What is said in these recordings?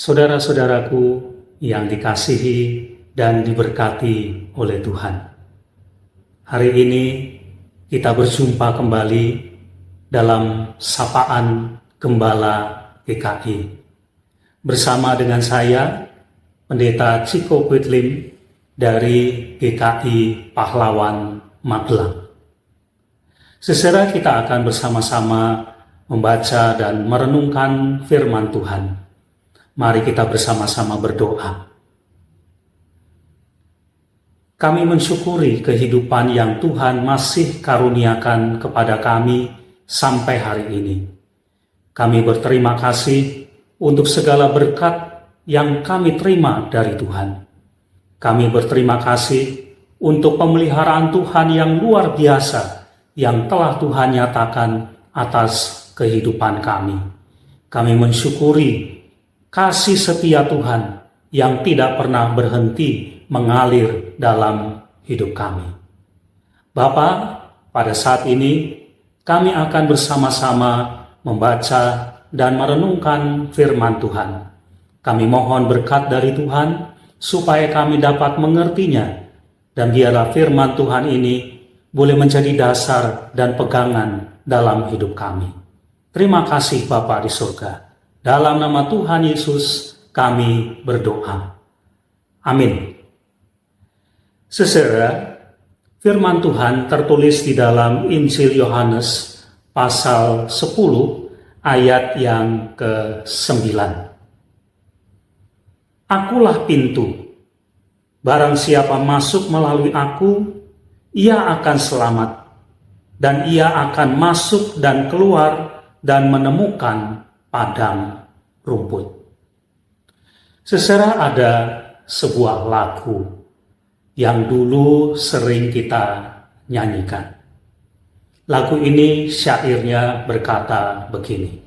Saudara-saudaraku yang dikasihi dan diberkati oleh Tuhan. Hari ini kita berjumpa kembali dalam sapaan Gembala GKI. Bersama dengan saya, Pendeta Ciko Quitlim dari GKI Pahlawan Magelang. Seserah kita akan bersama-sama membaca dan merenungkan firman Tuhan. Mari kita bersama-sama berdoa. Kami mensyukuri kehidupan yang Tuhan masih karuniakan kepada kami sampai hari ini. Kami berterima kasih untuk segala berkat yang kami terima dari Tuhan. Kami berterima kasih untuk pemeliharaan Tuhan yang luar biasa yang telah Tuhan nyatakan atas kehidupan kami. Kami mensyukuri kasih setia Tuhan yang tidak pernah berhenti mengalir dalam hidup kami. Bapa, pada saat ini kami akan bersama-sama membaca dan merenungkan firman Tuhan. Kami mohon berkat dari Tuhan supaya kami dapat mengertinya, dan biarlah firman Tuhan ini boleh menjadi dasar dan pegangan dalam hidup kami. Terima kasih Bapa di surga. Dalam nama Tuhan Yesus kami berdoa. Amin. Saudara, firman Tuhan tertulis di dalam Injil Yohanes pasal 10 ayat yang ke-9. Akulah pintu. Barang siapa masuk melalui aku, ia akan selamat, dan ia akan masuk dan keluar dan menemukan padang rumput. Seserah ada sebuah lagu yang dulu sering kita nyanyikan. Lagu ini syairnya berkata begini.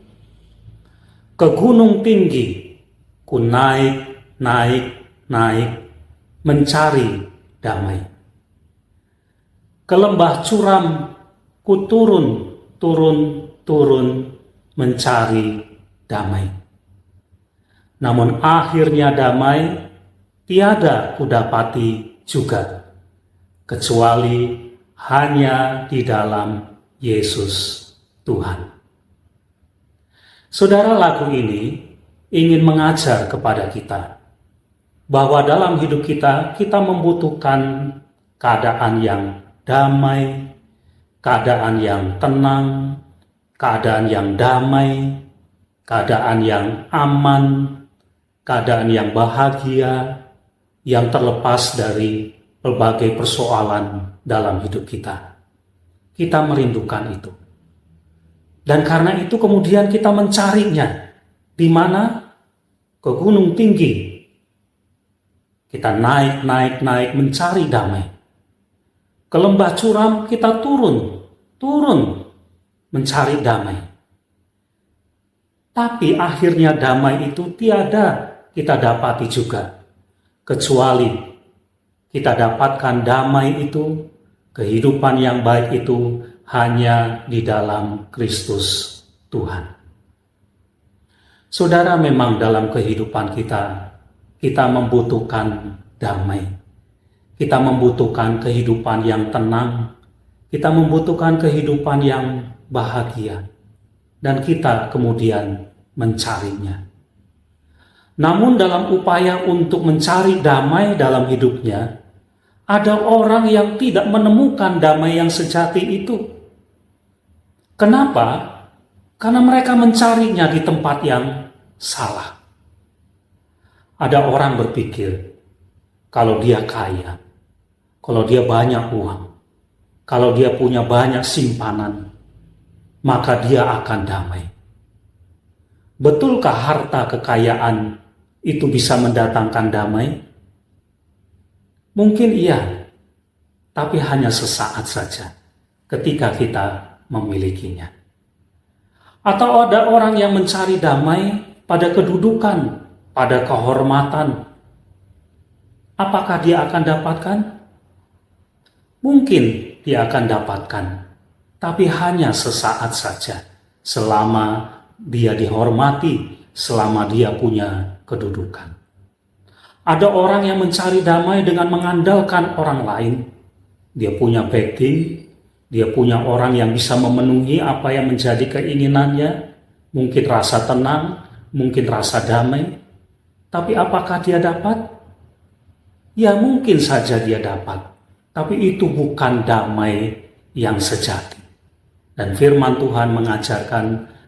Ke gunung tinggi, ku naik, mencari damai. Ke lembah curam, ku turun, mencari damai. Namun akhirnya damai tiada kudapati juga, kecuali hanya di dalam Yesus Tuhan. Saudara, lagu ini ingin mengajar kepada kita bahwa dalam hidup kita membutuhkan keadaan yang damai, keadaan yang tenang, keadaan yang damai, keadaan yang aman, keadaan yang bahagia, yang terlepas dari berbagai persoalan dalam hidup kita. Kita merindukan itu. Dan karena itu kemudian kita mencarinya. Di mana? Ke gunung tinggi. Kita naik, mencari damai. Ke lembah curam kita turun, mencari damai. Tapi akhirnya damai itu tiada kita dapati juga, kecuali kita dapatkan damai itu, kehidupan yang baik itu hanya di dalam Kristus Tuhan. Saudara, memang dalam kehidupan kita membutuhkan damai. Kita membutuhkan kehidupan yang tenang, kita membutuhkan kehidupan yang bahagia, dan kita kemudian mencarinya. Namun dalam upaya untuk mencari damai dalam hidupnya, ada orang yang tidak menemukan damai yang sejati itu. Kenapa? Karena mereka mencarinya di tempat yang salah. Ada orang berpikir, kalau dia kaya, kalau dia banyak uang, kalau dia punya banyak simpanan, maka dia akan damai. Betulkah harta kekayaan itu bisa mendatangkan damai? Mungkin iya, tapi hanya sesaat saja ketika kita memilikinya. Atau ada orang yang mencari damai pada kedudukan, pada kehormatan. Apakah dia akan dapatkan? Mungkin dia akan dapatkan, tapi hanya sesaat saja, selama dia dihormati, selama dia punya kedudukan. Ada orang yang mencari damai dengan mengandalkan orang lain. Dia punya backing, dia punya orang yang bisa memenuhi apa yang menjadi keinginannya, mungkin rasa tenang, mungkin rasa damai. Tapi apakah dia dapat? Ya mungkin saja dia dapat, tapi itu bukan damai yang sejati. Dan firman Tuhan mengajarkan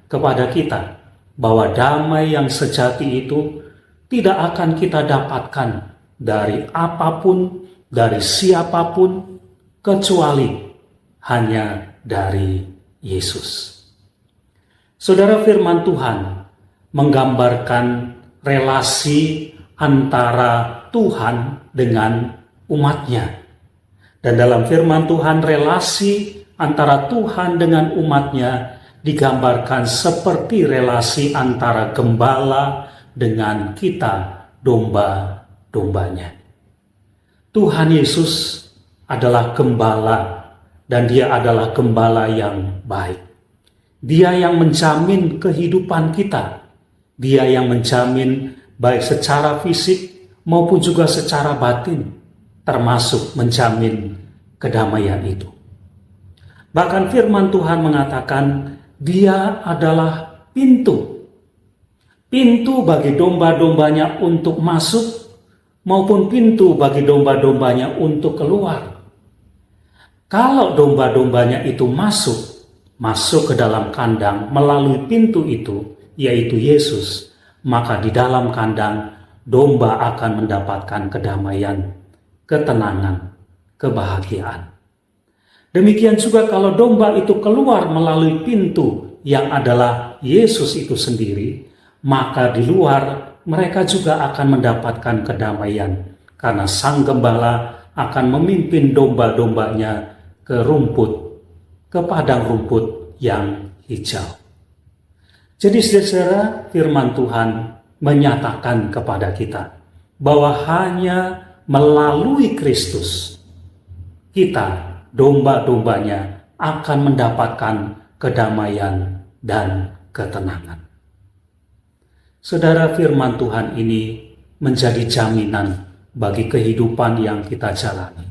kepada kita bahwa damai yang sejati itu tidak akan kita dapatkan dari apapun, dari siapapun, kecuali hanya dari Yesus. Saudara, firman Tuhan menggambarkan relasi antara Tuhan dengan umatnya. Dan dalam firman Tuhan, relasi antara Tuhan dengan umatnya digambarkan seperti relasi antara gembala dengan kita, domba-dombanya. Tuhan Yesus adalah gembala, dan dia adalah gembala yang baik. Dia yang menjamin kehidupan kita. Dia yang menjamin baik secara fisik maupun juga secara batin, termasuk menjamin kedamaian itu. Bahkan firman Tuhan mengatakan dia adalah pintu. Pintu bagi domba-dombanya untuk masuk maupun pintu bagi domba-dombanya untuk keluar. Kalau domba-dombanya itu masuk ke dalam kandang melalui pintu itu, yaitu Yesus, maka di dalam kandang domba akan mendapatkan kedamaian, ketenangan, kebahagiaan. Demikian juga kalau domba itu keluar melalui pintu yang adalah Yesus itu sendiri, maka di luar mereka juga akan mendapatkan kedamaian, karena sang gembala akan memimpin domba-dombanya ke padang rumput yang hijau. Jadi saudara, firman Tuhan menyatakan kepada kita bahwa hanya melalui Kristus kita, domba-dombanya, akan mendapatkan kedamaian dan ketenangan. Saudara, firman Tuhan ini menjadi jaminan bagi kehidupan yang kita jalani.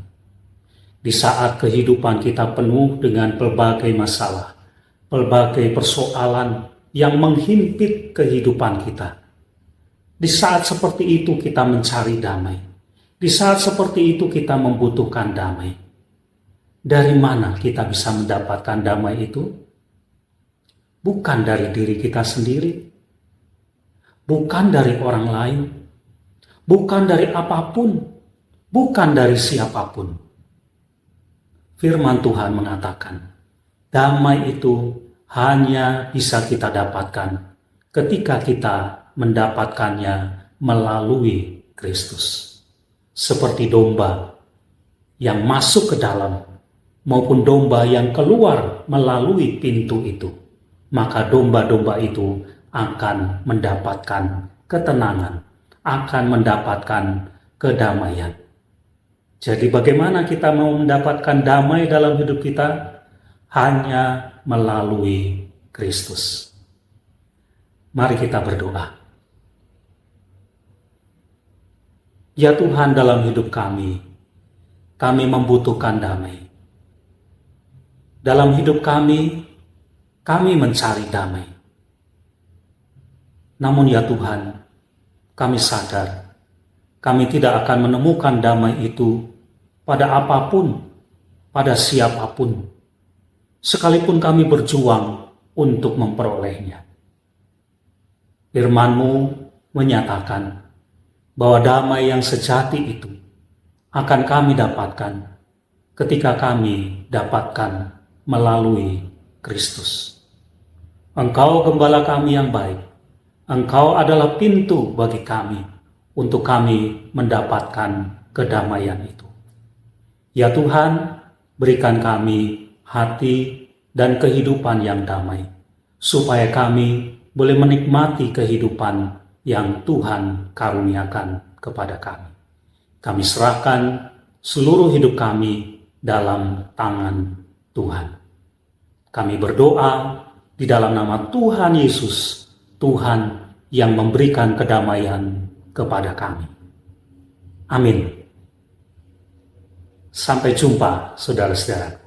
Di saat kehidupan kita penuh dengan berbagai masalah, berbagai persoalan yang menghimpit kehidupan kita. Di saat seperti itu kita mencari damai. Di saat seperti itu kita membutuhkan damai. Dari mana kita bisa mendapatkan damai itu? Bukan dari diri kita sendiri. Bukan dari orang lain, bukan dari apapun, bukan dari siapapun. Firman Tuhan mengatakan, damai itu hanya bisa kita dapatkan ketika kita mendapatkannya melalui Kristus. Seperti domba yang masuk ke dalam maupun domba yang keluar melalui pintu itu, maka domba-domba itu akan mendapatkan ketenangan, akan mendapatkan kedamaian. Jadi bagaimana kita mau mendapatkan damai dalam hidup kita? Hanya melalui Kristus. Mari kita berdoa. Ya Tuhan, dalam hidup kami membutuhkan damai. Dalam hidup kami mencari damai. Namun ya Tuhan, kami sadar, kami tidak akan menemukan damai itu pada apapun, pada siapapun, sekalipun kami berjuang untuk memperolehnya. Firman-Mu menyatakan bahwa damai yang sejati itu akan kami dapatkan ketika kami dapatkan melalui Kristus. Engkau gembala kami yang baik. Engkau adalah pintu bagi kami untuk kami mendapatkan kedamaian itu. Ya Tuhan, berikan kami hati dan kehidupan yang damai, supaya kami boleh menikmati kehidupan yang Tuhan karuniakan kepada kami. Kami serahkan seluruh hidup kami dalam tangan Tuhan. Kami berdoa di dalam nama Tuhan Yesus, Tuhan yang memberikan kedamaian kepada kami. Amin. Sampai jumpa, saudara-saudara.